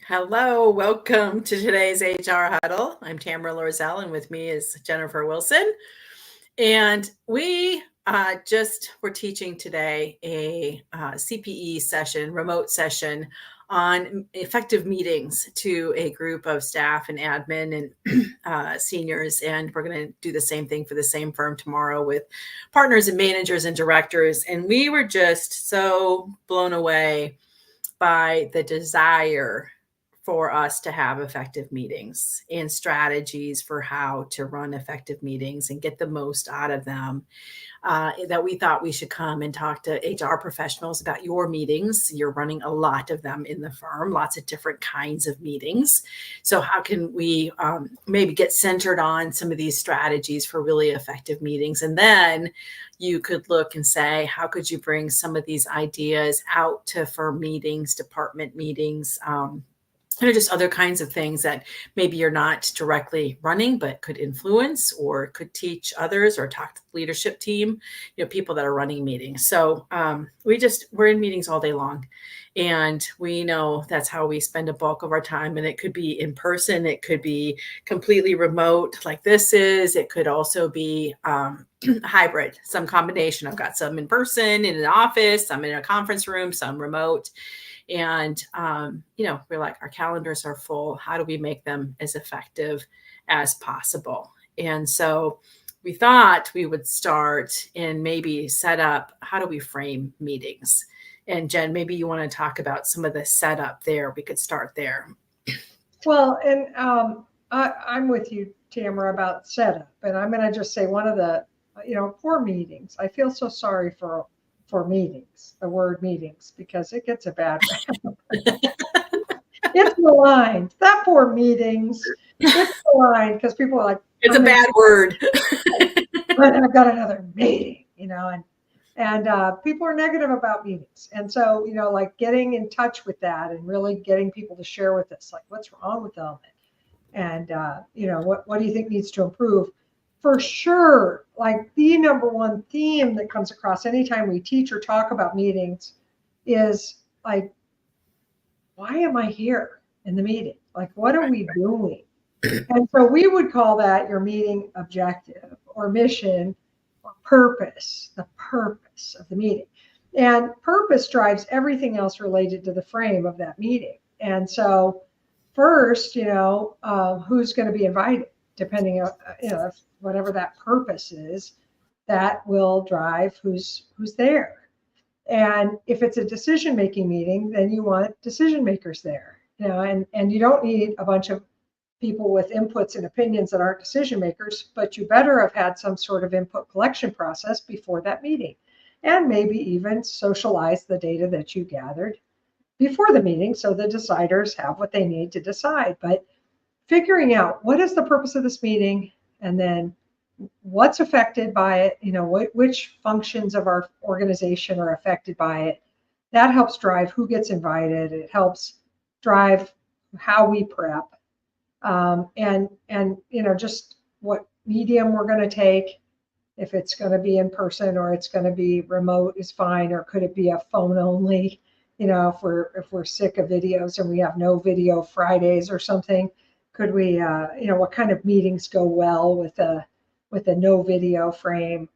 Hello, welcome to today's HR Huddle. I'm Tamera Loerzel, and with me is Jennifer Wilson. And we we're teaching today a CPE session, remote session on effective meetings to a group of staff and admin and seniors. And we're going to do the same thing for the same firm tomorrow with partners and managers and directors. And we were just so blown away by the desire for us to have effective meetings and strategies for how to run effective meetings and get the most out of them. That we thought we should come and talk to HR professionals about your meetings. You're running a lot of them in the firm, lots of different kinds of meetings. So how can we maybe get centered on some of these strategies for really effective meetings? And then you could look and say, how could you bring some of these ideas out to firm meetings, department meetings, just other kinds of things that maybe you're not directly running, but could influence or could teach others or talk to the leadership team, people that are running meetings. So we're in meetings all day long. And we know that's how we spend a bulk of our time. And it could be in person. It could be completely remote like this is. It could also be hybrid, some combination. I've got some in person in an office, some in a conference room, some remote. And, we're like, our calendars are full. How do we make them as effective as possible? And so we thought we would start and maybe set up, how do we frame meetings? And Jen, maybe you want to talk about some of the setup there. We could start there. Well, and I'm with you, Tamara, about setup. And I'm going to just say one of the, for meetings, I feel so sorry for meetings, the word meetings, because it gets a bad rap. It's maligned. That poor meetings. It's maligned because people are like, it's a bad word. But I've got another meeting, and people are negative about meetings. And so, like getting in touch with that and really getting people to share with us, like what's wrong with them, and what do you think needs to improve? For sure, like the number one theme that comes across anytime we teach or talk about meetings is like, why am I here in the meeting? Like, what are we doing? And so we would call that your meeting objective or mission or purpose, the purpose of the meeting. And purpose drives everything else related to the frame of that meeting. And so first, who's going to be invited, depending on, whatever that purpose is, that will drive who's there. And if it's a decision-making meeting, then you want decision makers there, and you don't need a bunch of people with inputs and opinions that aren't decision makers, but you better have had some sort of input collection process before that meeting, and maybe even socialize the data that you gathered before the meeting so the deciders have what they need to decide. But figuring out what is the purpose of this meeting, and then what's affected by it, which functions of our organization are affected by it, that helps drive who gets invited. It helps drive how we prep, and just what medium we're going to take. If it's going to be in person or it's going to be remote is fine, or could it be a phone only? If we're sick of videos and we have no video Fridays or something, could we, what kind of meetings go well with a no video frame?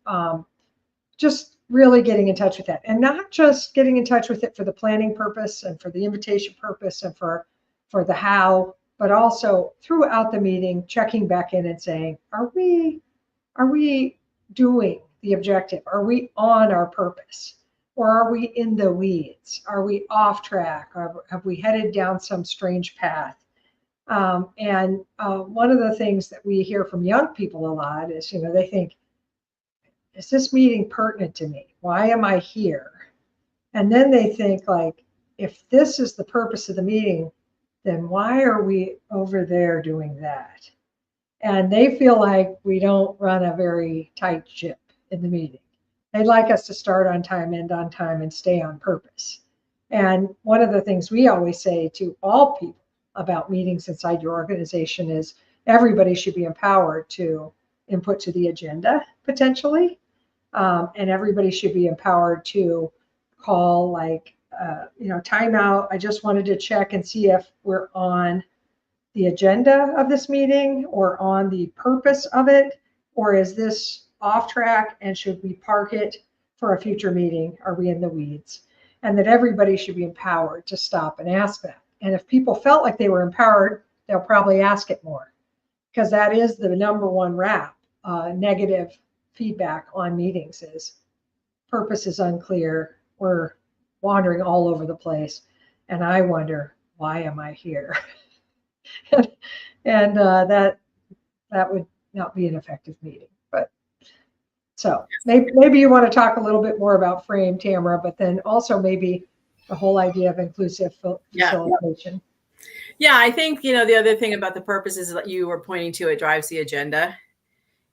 Just really getting in touch with that, and not just getting in touch with it for the planning purpose and for the invitation purpose and for the how, but also throughout the meeting, checking back in and saying, are we doing the objective? Are we on our purpose? Or are we in the weeds? Are we off track? Have we headed down some strange path? And one of the things that we hear from young people a lot is, they think, is this meeting pertinent to me? Why am I here? And then they think, like, if this is the purpose of the meeting, then why are we over there doing that? And they feel like we don't run a very tight ship in the meeting. They'd like us to start on time, end on time, and stay on purpose. And one of the things we always say to all people about meetings inside your organization is everybody should be empowered to input to the agenda potentially, and everybody should be empowered to call like timeout. I just wanted to check and see if we're on the agenda of this meeting or on the purpose of it, or is this off track and should we park it for a future meeting? Are we in the weeds? And that everybody should be empowered to stop and ask that. And if people felt like they were empowered, they'll probably ask it more, because that is the number one rap. Negative feedback on meetings is purpose is unclear. We're wandering all over the place. And I wonder, why am I here? and that would not be an effective meeting. But so maybe you want to talk a little bit more about frame, Tamera, but then also maybe the whole idea of inclusive facilitation. Yeah, I think, the other thing about the purpose is that you were pointing to, it drives the agenda.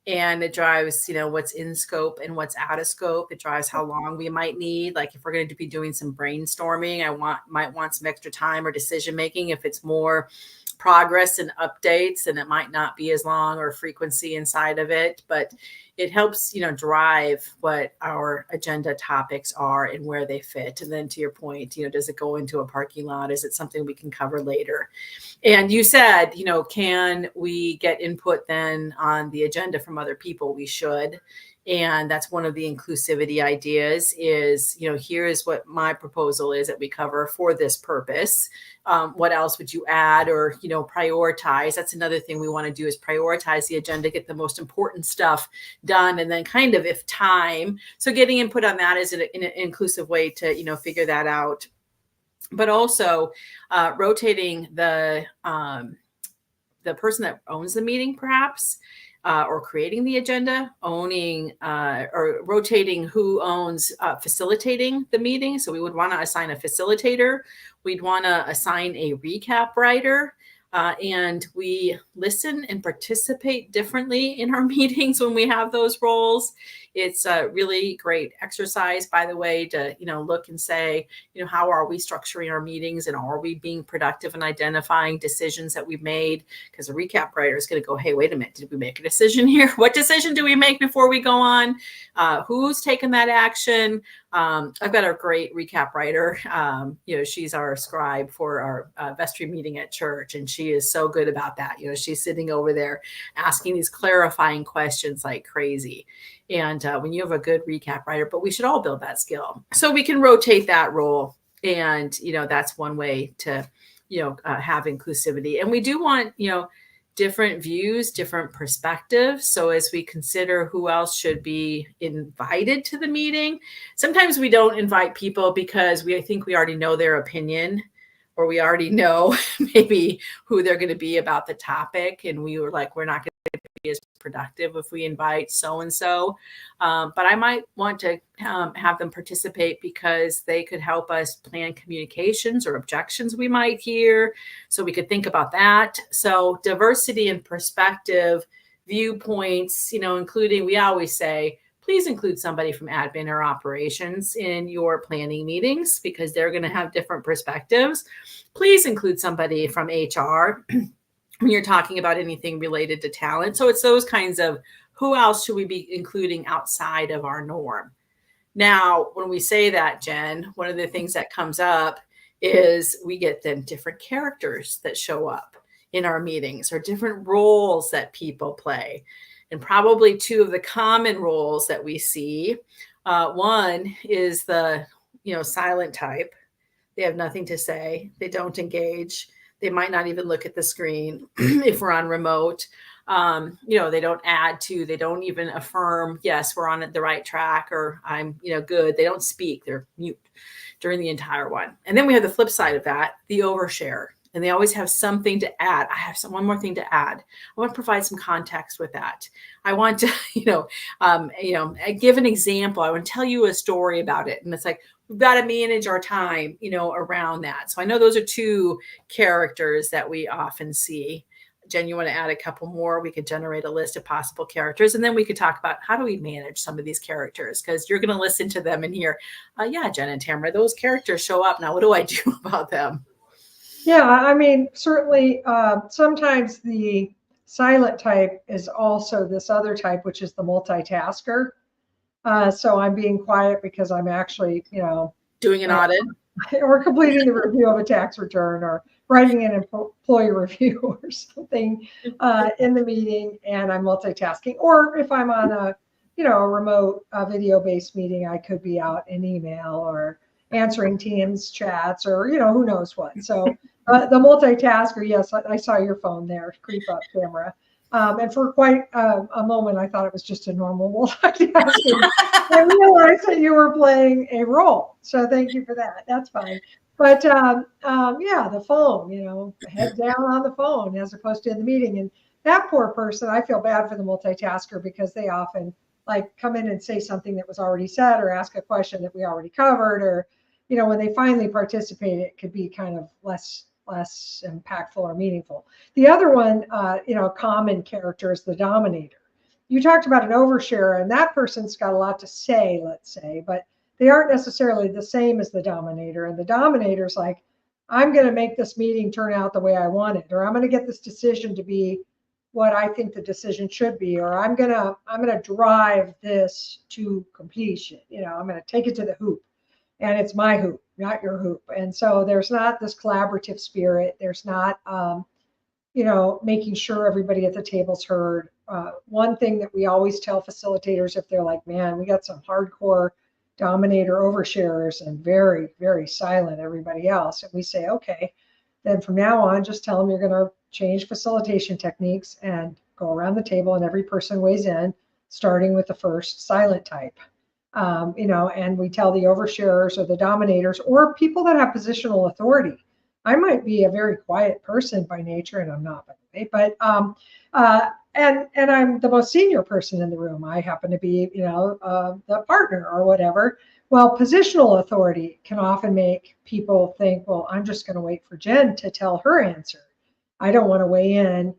And it drives, what's in scope and what's out of scope. It drives how long we might need. Like if we're going to be doing some brainstorming, might want some extra time or decision making. If it's more progress and updates, then it might not be as long or frequency inside of it. But it helps, drive what our agenda topics are and where they fit. And then to your point, does it go into a parking lot? Is it something we can cover later? And you said, can we get input then on the agenda from other people? We should. And that's one of the inclusivity ideas is, here is what my proposal is that we cover for this purpose. What else would you add or, prioritize? That's another thing we want to do is prioritize the agenda, get the most important stuff done. And then kind of if time, so getting input on that is an inclusive way to, figure that out. But also rotating the person that owns the meeting, perhaps, or creating the agenda, owning or rotating who owns facilitating the meeting. So we would want to assign a facilitator. We'd want to assign a recap writer. And we listen and participate differently in our meetings when we have those roles. It's a really great exercise, by the way, to, look and say, how are we structuring our meetings and are we being productive in identifying decisions that we've made? Because a recap writer is going to go, hey, wait a minute, did we make a decision here? What decision do we make before we go on? Who's taken that action? I've got a great recap writer. She's our scribe for our vestry meeting at church, and she is so good about that. She's sitting over there asking these clarifying questions like crazy. And when you have a good recap writer, but we should all build that skill. So we can rotate that role. And, that's one way to, have inclusivity. And we do want, different views, different perspectives. So as we consider who else should be invited to the meeting, sometimes we don't invite people because I think we already know their opinion, or we already know maybe who they're going to be about the topic. And we were like, we're not going to be as productive if we invite so-and-so. But I might want to have them participate because they could help us plan communications or objections we might hear. So we could think about that. So diversity and perspective, viewpoints, including, we always say, please include somebody from admin or operations in your planning meetings because they're going to have different perspectives. Please include somebody from HR when you're talking about anything related to talent. So it's those kinds of, who else should we be including outside of our norm? Now, when we say that, Jen, one of the things that comes up is we get then different characters that show up in our meetings or different roles that people play. And probably two of the common roles that we see, one is the, silent type. They have nothing to say. They don't engage. They might not even look at the screen if we're on remote. They don't add to, they don't even affirm, yes, we're on the right track, or I'm, good. They don't speak. They're mute during the entire one. And then we have the flip side of that, the overshare. And they always have something to add. I have one more thing to add. I want to provide some context with that. I want to, give an example. I want to tell you a story about it. And it's like, we've got to manage our time, around that. So I know those are two characters that we often see. Jen, you want to add a couple more? We could generate a list of possible characters, and then we could talk about how do we manage some of these characters, because you're going to listen to them and hear, yeah, Jen and Tamera, those characters show up. Now, what do I do about them? Yeah, I mean, certainly sometimes the silent type is also this other type, which is the multitasker. So I'm being quiet because I'm actually, doing an audit. or completing the review of a tax return, or writing an employee review or something in the meeting, and I'm multitasking. Or if I'm on a remote video-based meeting, I could be out in email or answering Teams chats, or who knows what. So the multitasker, yes, I saw your phone there creep up, Tamera. And for quite a moment, I thought it was just a normal multitasking. I realized that you were playing a role. So thank you for that. That's fine. But yeah, the phone, head down on the phone as opposed to in the meeting. And that poor person, I feel bad for the multitasker, because they often like come in and say something that was already said, or ask a question that we already covered, or when they finally participate, it could be kind of less impactful or meaningful. The other one, common character is the dominator. You talked about an oversharer, and that person's got a lot to say, let's say, but they aren't necessarily the same as the dominator. And the dominator's like, I'm going to make this meeting turn out the way I want it, or I'm going to get this decision to be what I think the decision should be, or I'm going to drive this to completion. I'm going to take it to the hoop, and it's my hoop, not your hoop. And so there's not this collaborative spirit. There's not, making sure everybody at the table's heard. One thing that we always tell facilitators, if they're like, man, we got some hardcore dominator oversharers and very, very silent everybody else, and we say, okay, then from now on, just tell them you're going to change facilitation techniques and go around the table, and every person weighs in, starting with the first silent type. And we tell the oversharers or the dominators or people that have positional authority. I might be a very quiet person by nature, and I'm not, by the way, but and I'm the most senior person in the room. I happen to be, the partner or whatever. Well, positional authority can often make people think, well, I'm just going to wait for Jen to tell her answer. I don't want to weigh in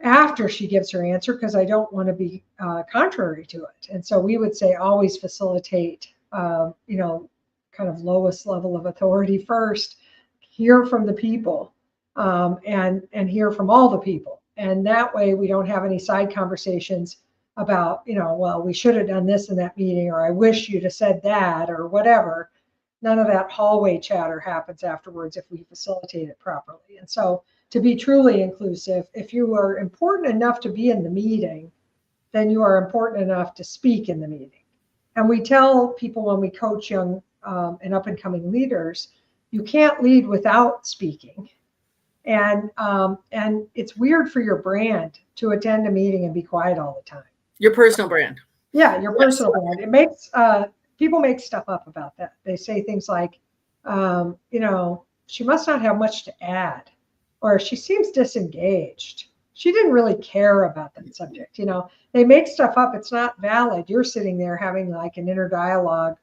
after she gives her answer, because I don't want to be contrary to it. And so we would say always facilitate, kind of lowest level of authority first, hear from the people, and hear from all the people. And that way we don't have any side conversations about, well, we should have done this in that meeting, or I wish you'd have said that, or whatever. None of that hallway chatter happens afterwards if we facilitate it properly. And so to be truly inclusive, if you are important enough to be in the meeting, then you are important enough to speak in the meeting. And we tell people when we coach young and up and coming leaders, you can't lead without speaking. And it's weird for your brand to attend a meeting and be quiet all the time. Your personal brand. Yeah, your personal brand. It makes people make stuff up about that. They say things like, she must not have much to add, or she seems disengaged. She didn't really care about that subject. They make stuff up. It's not valid. You're sitting there having like an inner dialogue,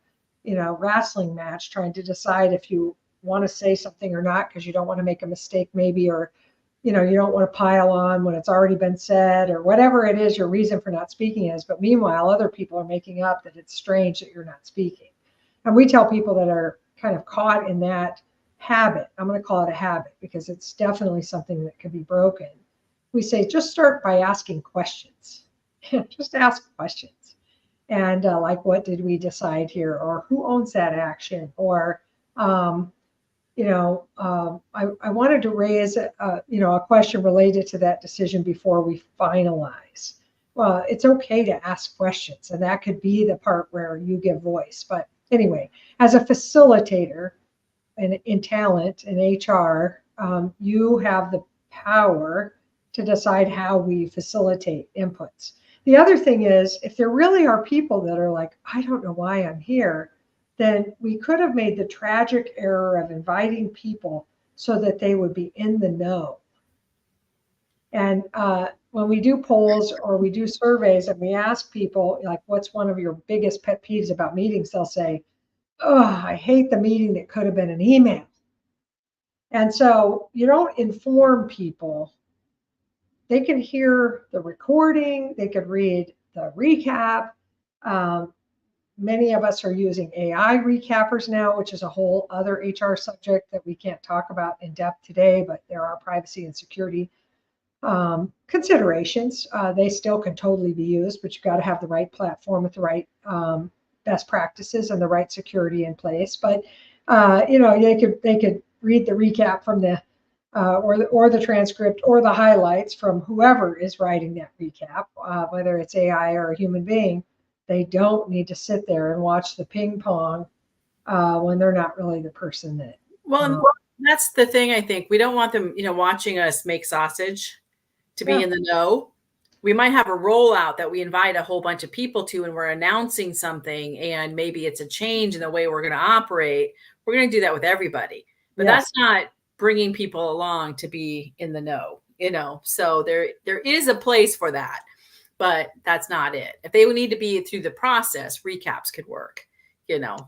wrestling match, trying to decide if you want to say something or not, because you don't want to make a mistake maybe, or you don't want to pile on when it's already been said, or whatever it is your reason for not speaking is. But meanwhile, other people are making up that it's strange that you're not speaking. And we tell people that are kind of caught in that habit, I'm going to call it a habit because it's definitely something that can be broken. We say, just start by asking questions. Just ask questions. And like, what did we decide here? Or who owns that action? Or, I wanted to raise a question related to that decision before we finalize. Well, it's okay to ask questions, and that could be the part where you give voice. But anyway, as a facilitator in talent and HR, you have the power to decide how we facilitate inputs. The other thing is, if there really are people that are like, I don't know why I'm here, then we could have made the tragic error of inviting people so that they would be in the know. And when we do polls or we do surveys and we ask people, like, what's one of your biggest pet peeves about meetings? They'll say, oh, I hate the meeting that could have been an email. And so you don't inform people. They can hear the recording, they could read the recap. Many of us are using AI recappers now, which is a whole other HR subject that we can't talk about in depth today, but there are privacy and security considerations. They still can totally be used, but you've got to have the right platform with the right best practices and the right security in place. But They could read the recap from the or the transcript or the highlights from whoever is writing that recap, whether it's AI or a human being. They don't need to sit there and watch the ping pong when they're not really the person that. Well, that's the thing. I think we don't want them, watching us make sausage to be in the know. We might have a rollout that we invite a whole bunch of people to, and we're announcing something, and maybe it's a change in the way we're going to operate. We're going to do that with everybody, but that's not bringing people along to be in the know, so there is a place for that, but that's not it. If they would need to be through the process, recaps could work,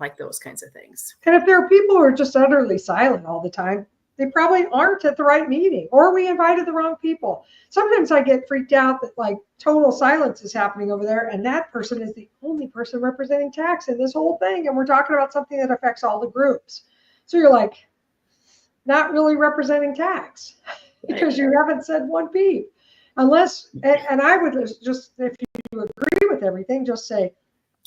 like those kinds of things. And if there are people who are just utterly silent all the time, they probably aren't at the right meeting, or we invited the wrong people. Sometimes I get freaked out that like total silence is happening over there, and that person is the only person representing tax in this whole thing, and we're talking about something that affects all the groups. So you're like, not really representing tax because you haven't said one peep. Unless, and I would just, if you agree with everything, just say,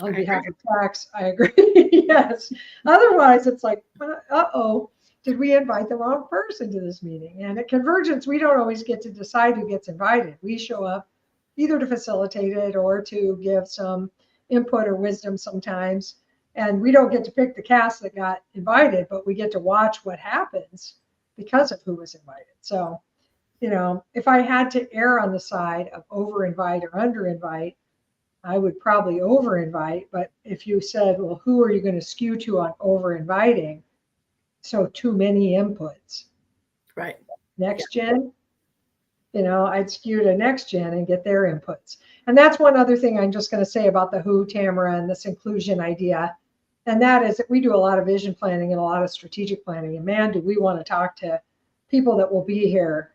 on behalf of tax, I agree. Yes. Otherwise, it's like, uh-oh, did we invite the wrong person to this meeting? And at Convergence, we don't always get to decide who gets invited. We show up either to facilitate it or to give some input or wisdom sometimes. And we don't get to pick the cast that got invited, but we get to watch what happens because of who was invited. So, if I had to err on the side of over-invite or under-invite, I would probably over-invite. But if you said, well, who are you going to skew to on over-inviting? So too many inputs. Right. Next gen, I'd skew to next gen and get their inputs. And that's one other thing I'm just going to say about the who, Tamera, and this inclusion idea. And that is that we do a lot of vision planning and a lot of strategic planning. And man, do we want to talk to people that will be here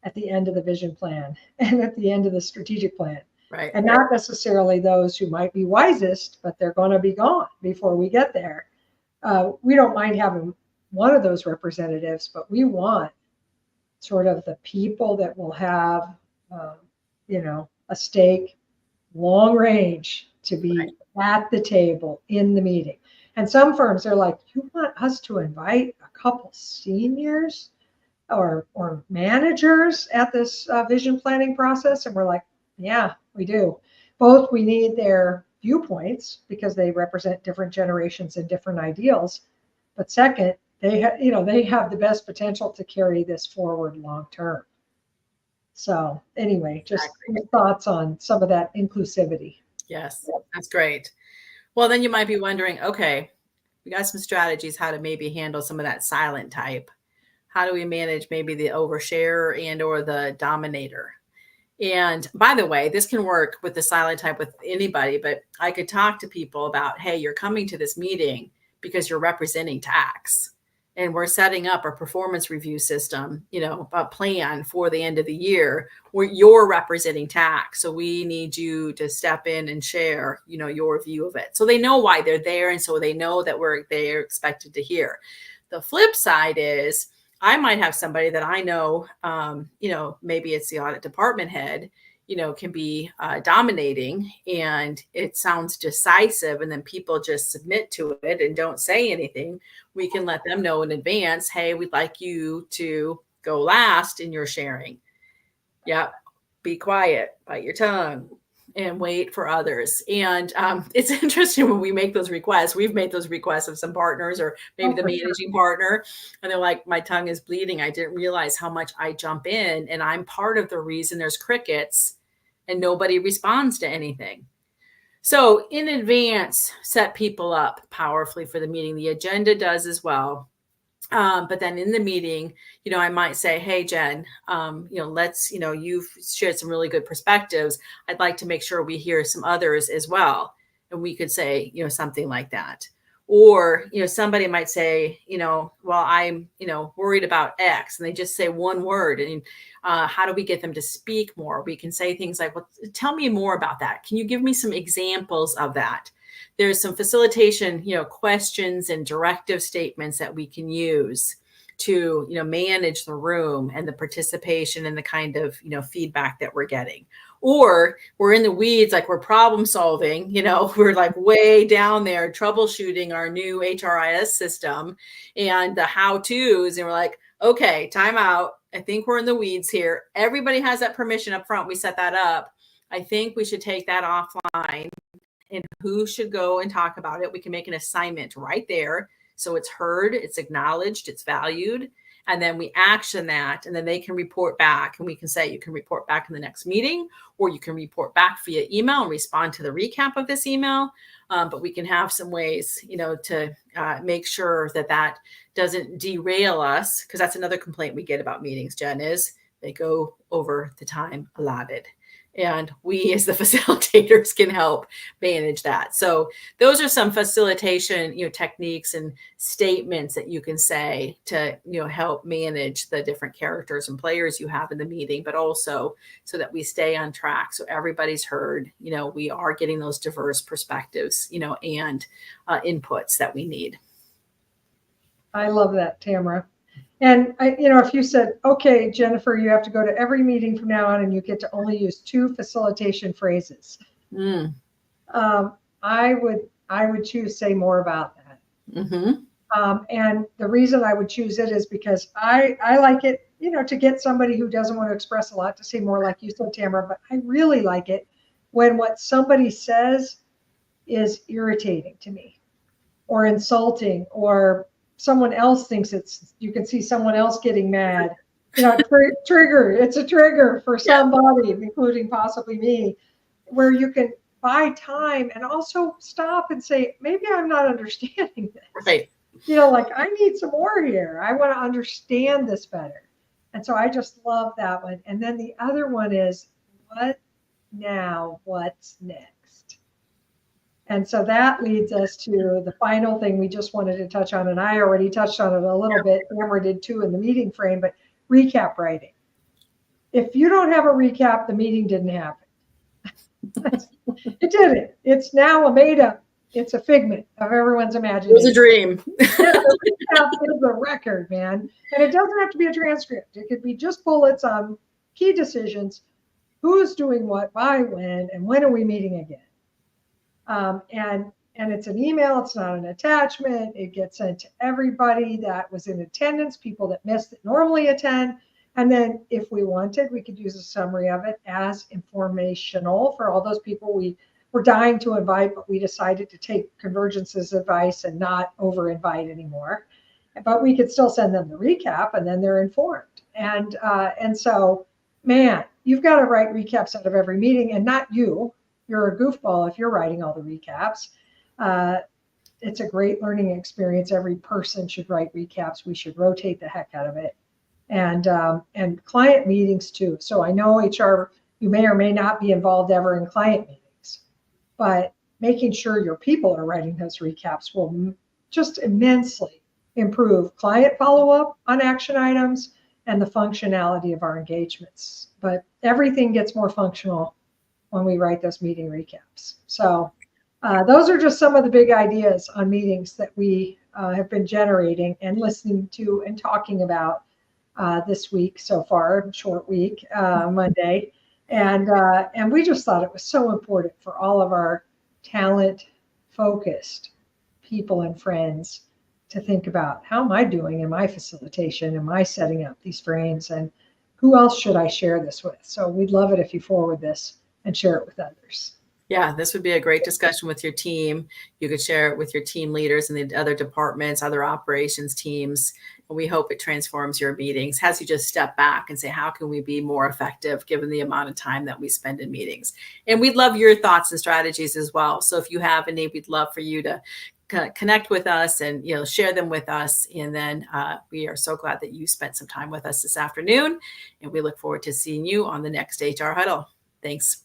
at the end of the vision plan and at the end of the strategic plan. Right. And not necessarily those who might be wisest, but they're going to be gone before we get there. We don't mind having one of those representatives, but we want sort of the people that will have, a stake, long range, to be at the table in the meeting. And some firms are like, you want us to invite a couple seniors or managers at this vision planning process? And we're like, yeah, we do. Both we need their viewpoints because they represent different generations and different ideals. But second, they have the best potential to carry this forward long term. So anyway, just thoughts on some of that inclusivity. Yes, that's great. Well, then you might be wondering, okay, we got some strategies how to maybe handle some of that silent type. How do we manage maybe the overshare and or the dominator? And by the way, this can work with the silent type with anybody, but I could talk to people about, hey, you're coming to this meeting because you're representing tax. And we're setting up a performance review system, a plan for the end of the year where you're representing tax. So we need you to step in and share, your view of it. So they know why they're there. And so they know that they're expected to hear. The flip side is I might have somebody that I know, maybe it's the audit department head, can be dominating and it sounds decisive. And then people just submit to it and don't say anything. We can let them know in advance, hey, we'd like you to go last in your sharing. Yeah. Be quiet, bite your tongue, and wait for others. And it's interesting when we make those requests. We've made those requests of some partners or maybe the managing partner, and they're like, my tongue is bleeding. I didn't realize how much I jump in, and I'm part of the reason there's crickets and nobody responds to anything. So in advance, set people up powerfully for the meeting. The agenda does as well. But then in the meeting, I might say, hey, Jen, let's, you've shared some really good perspectives. I'd like to make sure we hear some others as well. And we could say, something like that. Or, somebody might say, well, I'm, worried about X, and they just say one word. And how do we get them to speak more? We can say things like, well, tell me more about that. Can you give me some examples of that? There's some facilitation, questions and directive statements that we can use to, manage the room and the participation and the kind of, feedback that we're getting. or we're in the weeds, like we're problem solving, we're like way down there troubleshooting our new HRIS system and the how-tos. And we're like, okay, time out. I think we're in the weeds here. Everybody has that permission up front. We set that up. I think we should take that offline, and who should go and talk about it. We can make an assignment right there. So it's heard, it's acknowledged, it's valued. And then we action that, and then they can report back. And we can say, you can report back in the next meeting, or you can report back via email and respond to the recap of this email. But we can have some ways, to make sure that that doesn't derail us, because that's another complaint we get about meetings, Jen, is they go over the time allotted. And we as the facilitators can help manage that. So those are some facilitation, techniques and statements that you can say to, help manage the different characters and players you have in the meeting, but also so that we stay on track. So everybody's heard, we are getting those diverse perspectives, and inputs that we need. I love that, Tamera. And if you said, okay, Jennifer, you have to go to every meeting from now on and you get to only use 2 facilitation phrases, I would choose say more about that. Mm-hmm. And the reason I would choose it is because I like it, to get somebody who doesn't want to express a lot to say more, like you said, Tamera. But I really like it when what somebody says is irritating to me or insulting, or someone else thinks you can see someone else getting mad, trigger. It's a trigger for somebody, including possibly me, where you can buy time and also stop and say, maybe I'm not understanding this. Right. Like I need some more here. I want to understand this better. And so I just love that one. And then the other one is, what now? What's next? And so that leads us to the final thing we just wanted to touch on. And I already touched on it a little bit. Tamera did too in the meeting frame, but recap writing. If you don't have a recap, the meeting didn't happen. It didn't. It's now it's a figment of everyone's imagination. It was a dream. The recap is a record, man. And it doesn't have to be a transcript. It could be just bullets on key decisions. Who's doing what, by when, and when are we meeting again? And it's an email. It's not an attachment. It gets sent to everybody that was in attendance, people that missed that normally attend. And then if we wanted, we could use a summary of it as informational for all those people we were dying to invite, but we decided to take Convergence's advice and not over invite anymore. But we could still send them the recap, and then they're informed. And so, man, you've got to write recaps out of every meeting, and not you. You're a goofball if you're writing all the recaps. It's a great learning experience. Every person should write recaps. We should rotate the heck out of it. And client meetings too. So I know HR, you may or may not be involved ever in client meetings, but making sure your people are writing those recaps will just immensely improve client follow-up on action items and the functionality of our engagements. But everything gets more functional when we write those meeting recaps. So those are just some of the big ideas on meetings that we have been generating and listening to and talking about this week so far, short week, Monday. And we just thought it was so important for all of our talent-focused people and friends to think about, how am I doing in my facilitation? Am I setting up these frames? And who else should I share this with? So we'd love it if you forward this and share it with others. Yeah, this would be a great discussion with your team. You could share it with your team leaders and the other departments, other operations teams. And we hope it transforms your meetings, has you just step back and say, how can we be more effective given the amount of time that we spend in meetings? And we'd love your thoughts and strategies as well. So if you have any, we'd love for you to connect with us and share them with us. And then we are so glad that you spent some time with us this afternoon. And we look forward to seeing you on the next HR Huddle. Thanks.